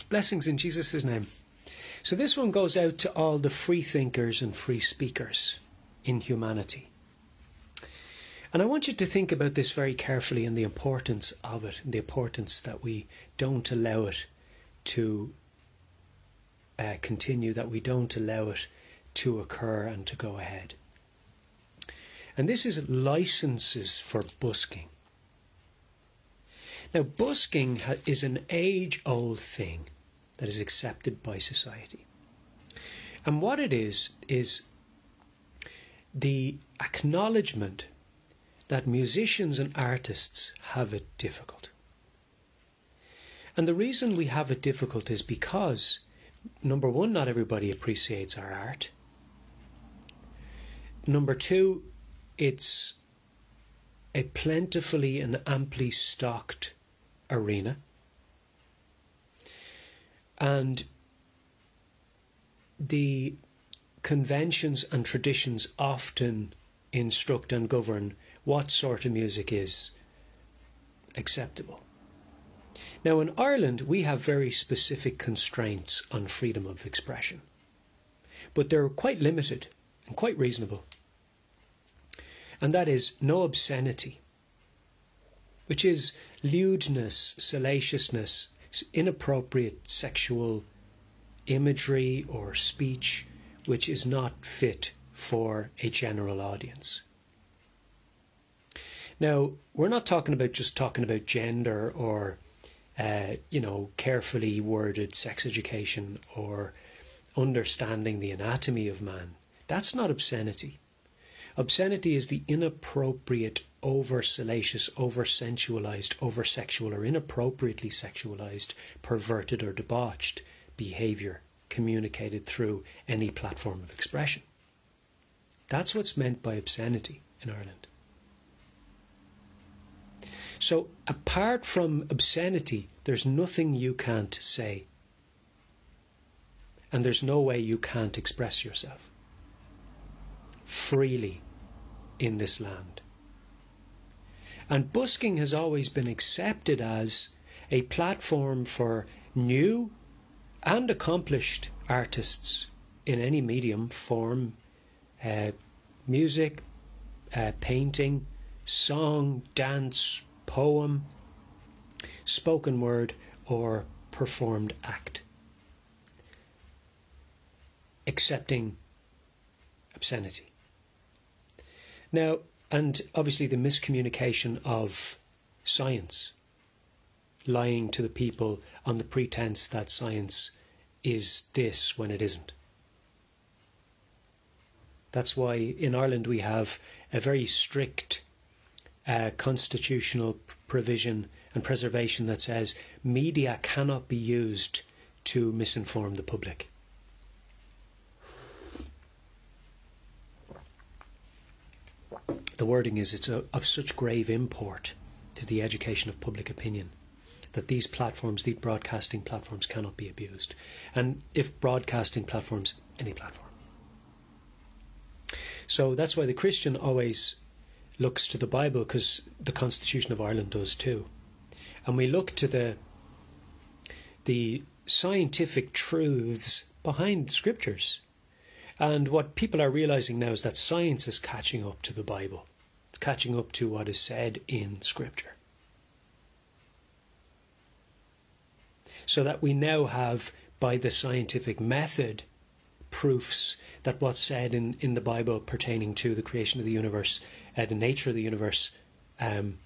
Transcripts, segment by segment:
Blessings in Jesus' name. So this one goes out to all the free thinkers and free speakers in humanity. And I want you to think about this very carefully and the importance of it, and the importance that we don't allow it to continue, that we don't allow it to occur and to go ahead. And this is licenses for busking. Now, busking is an age-old thing that is accepted by society. And what it is the acknowledgement that musicians and artists have it difficult. And the reason we have it difficult is because, number one, not everybody appreciates our art. Number two, it's a plentifully and amply stocked arena. And the conventions and traditions often instruct and govern what sort of music is acceptable. Now, in Ireland, we have very specific constraints on freedom of expression, but they're quite limited and quite reasonable. And that is no obscenity, which is lewdness, salaciousness, inappropriate sexual imagery or speech which is not fit for a general audience. Now, we're not talking about gender or carefully worded sex education or understanding the anatomy of man. That's not obscenity. Obscenity is the inappropriate, over-salacious, over-sensualized, over-sexual or inappropriately sexualized, perverted or debauched behaviour communicated through any platform of expression. That's what's meant by obscenity in Ireland. So apart from obscenity, there's nothing you can't say. And there's no way you can't express yourself freely in this land. And busking has always been accepted as a platform for new and accomplished artists in any medium, form, music, painting, song, dance, poem, spoken word, or performed act, accepting obscenity. Now, and obviously the miscommunication of science, lying to the people on the pretense that science is this when it isn't. That's why in Ireland we have a very strict constitutional provision and preservation that says media cannot be used to misinform the public. The wording is it's of such grave import to the education of public opinion that these platforms, the broadcasting platforms, cannot be abused. And if broadcasting platforms, any platform. So that's why the Christian always looks to the Bible, because the Constitution of Ireland does too. And we look to the scientific truths behind the scriptures. And what people are realizing now is that science is catching up to the Bible. It's catching up to what is said in scripture. So that we now have, by the scientific method, proofs that what's said in the Bible pertaining to the creation of the universe, the nature of the universe, and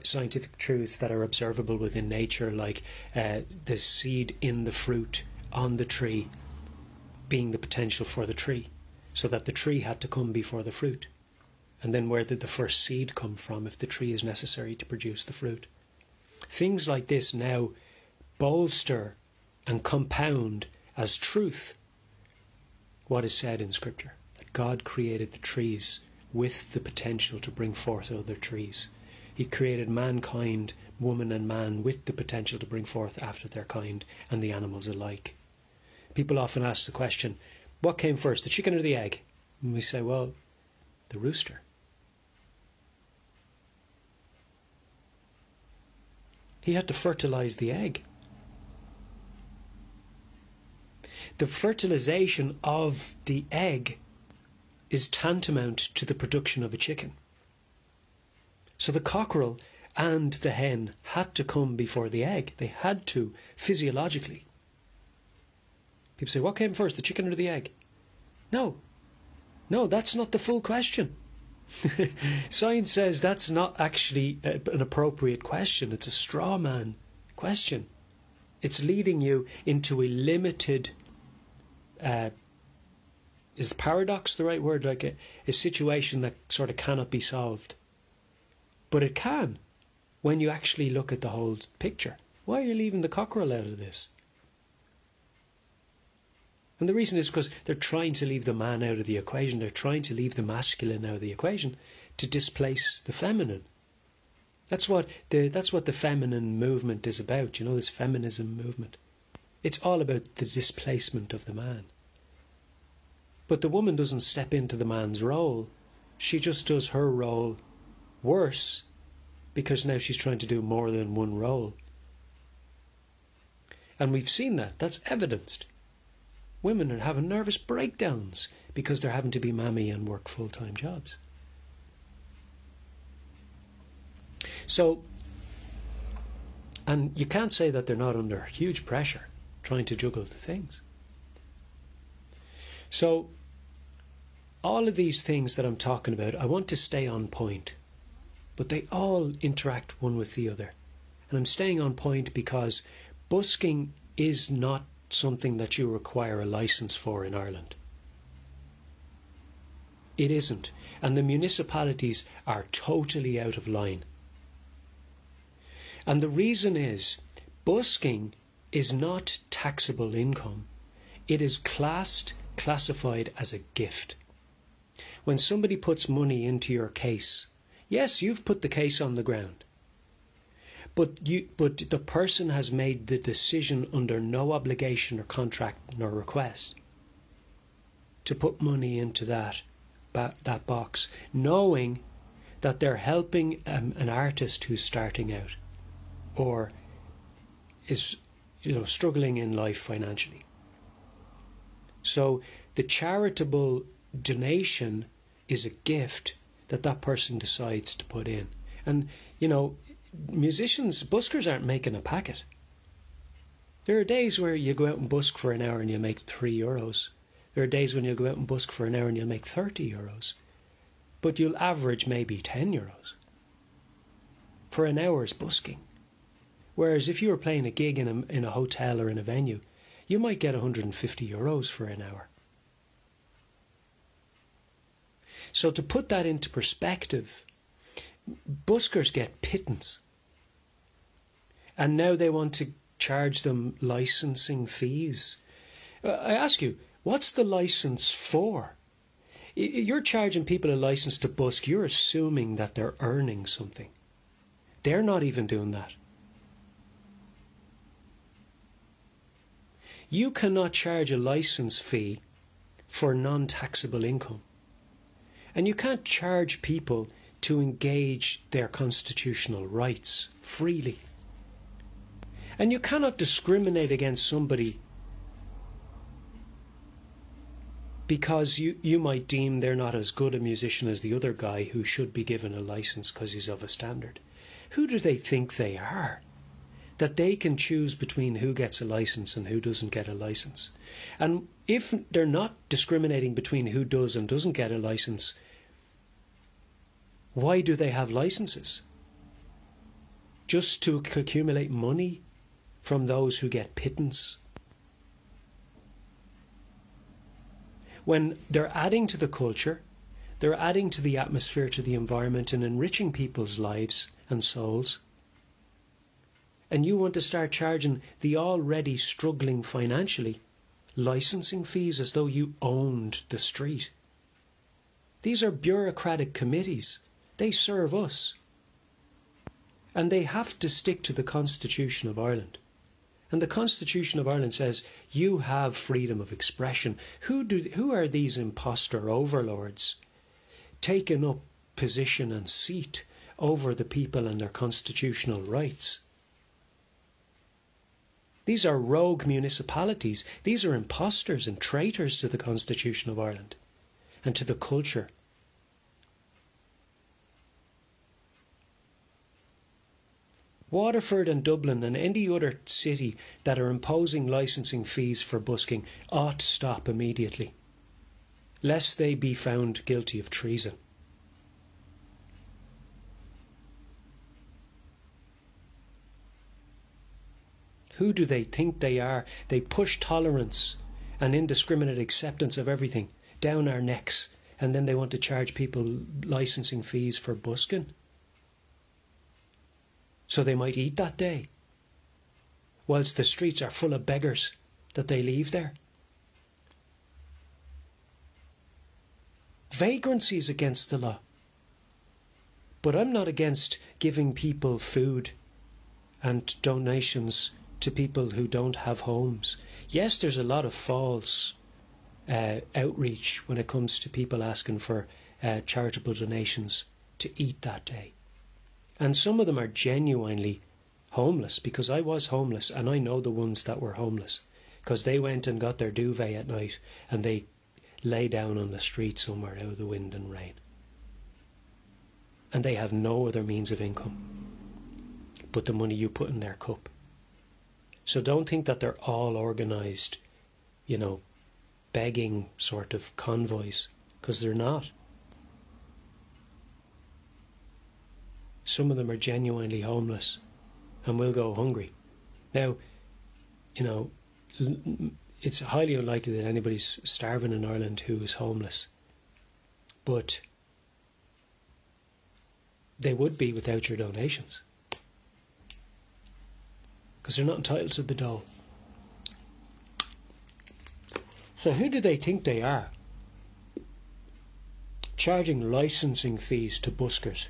scientific truths that are observable within nature, like the seed in the fruit on the tree being the potential for the tree, so that the tree had to come before the fruit. And then where did the first seed come from if the tree is necessary to produce the fruit? Things like this now bolster and compound as truth what is said in Scripture, that God created the trees with the potential to bring forth other trees. He created mankind, woman and man, with the potential to bring forth after their kind, and the animals alike. People often ask the question, what came first, the chicken or the egg? And we say, well, the rooster. He had to fertilise the egg. The fertilisation of the egg is tantamount to the production of a chicken. So the cockerel and the hen had to come before the egg. They had to, physiologically. People say, what came first, the chicken or the egg? No, that's not the full question. Science says that's not actually an appropriate question. It's a straw man question. It's leading you into a limited, is paradox the right word? Like a situation that sort of cannot be solved. But it can, when you actually look at the whole picture. Why are you leaving the cockerel out of this? And the reason is because they're trying to leave the man out of the equation. They're trying to leave the masculine out of the equation to displace the feminine. That's what the feminine movement is about, you know, this feminism movement. It's all about the displacement of the man. But the woman doesn't step into the man's role. She just does her role worse because now she's trying to do more than one role. And we've seen that. That's evidenced. Women are having nervous breakdowns because they're having to be mammy and work full-time jobs. So, and you can't say that they're not under huge pressure trying to juggle the things. So, all of these things that I'm talking about, I want to stay on point, but they all interact one with the other. And I'm staying on point because busking is not something that you require a licence for in Ireland. It isn't. And the municipalities are totally out of line. And the reason is, busking is not taxable income. It is classified as a gift. When somebody puts money into your case, yes, you've put the case on the ground. But the person has made the decision under no obligation or contract nor request to put money into that box, knowing that they're helping an artist who's starting out or is, you know, struggling in life financially. So the charitable donation is a gift that that person decides to put in. And, you know, musicians, buskers aren't making a packet. There are days where you go out and busk for an hour and you make €3. There are days when you'll go out and busk for an hour and you'll make €30. But you'll average maybe €10 for an hour's busking. Whereas if you were playing a gig in a hotel or in a venue, you might get €150 for an hour. So to put that into perspective, buskers get pittance. And now they want to charge them licensing fees. I ask you, what's the license for? You're charging people a license to busk. You're assuming that they're earning something. They're not even doing that. You cannot charge a license fee for non-taxable income. And you can't charge people to engage their constitutional rights freely. And you cannot discriminate against somebody because you might deem they're not as good a musician as the other guy who should be given a license because he's of a standard. Who do they think they are? That they can choose between who gets a license and who doesn't get a license. And if they're not discriminating between who does and doesn't get a license, why do they have licenses? Just to accumulate money from those who get pittance? When they're adding to the culture, they're adding to the atmosphere, to the environment, and enriching people's lives and souls. And you want to start charging the already struggling financially licensing fees as though you owned the street. These are bureaucratic committees. They serve us. And they have to stick to the Constitution of Ireland. And the Constitution of Ireland says you have freedom of expression. Who are these imposter overlords taking up position and seat over the people and their constitutional rights? These are rogue municipalities. These are impostors and traitors to the Constitution of Ireland and to the culture. Waterford and Dublin and any other city that are imposing licensing fees for busking ought to stop immediately, lest they be found guilty of treason. Who do they think they are? They push tolerance and indiscriminate acceptance of everything down our necks, and then they want to charge people licensing fees for busking. So they might eat that day, whilst the streets are full of beggars that they leave there. Vagrancy is against the law. But I'm not against giving people food and donations to people who don't have homes. Yes, there's a lot of false outreach when it comes to people asking for charitable donations to eat that day. And some of them are genuinely homeless, because I was homeless and I know the ones that were homeless, because they went and got their duvet at night and they lay down on the street somewhere out of the wind and rain. And they have no other means of income but the money you put in their cup. So don't think that they're all organised, begging sort of convoys, because they're not. Some of them are genuinely homeless and will go hungry. Now, it's highly unlikely that anybody's starving in Ireland who is homeless. But they would be without your donations, because they're not entitled to the dole. So who do they think they are, charging licensing fees to buskers?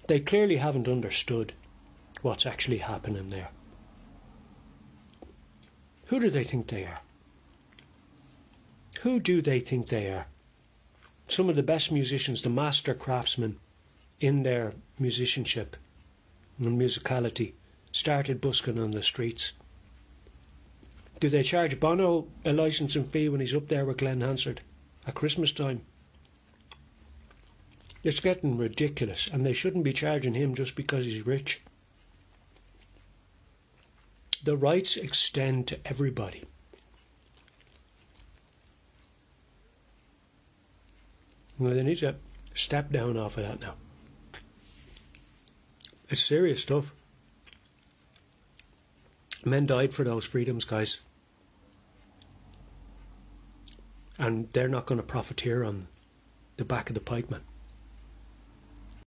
They clearly haven't understood what's actually happening there. Who do they think they are? Who do they think they are? Some of the best musicians, the master craftsmen in their musicianship and musicality, started busking on the streets. Do they charge Bono a licensing fee when he's up there with Glenn Hansard at Christmas time? It's getting ridiculous, and they shouldn't be charging him just because he's rich. The rights extend to everybody. Well, they need to step down off of that now. It's serious stuff. Men died for those freedoms, guys. And they're not going to profiteer on the back of the pikeman.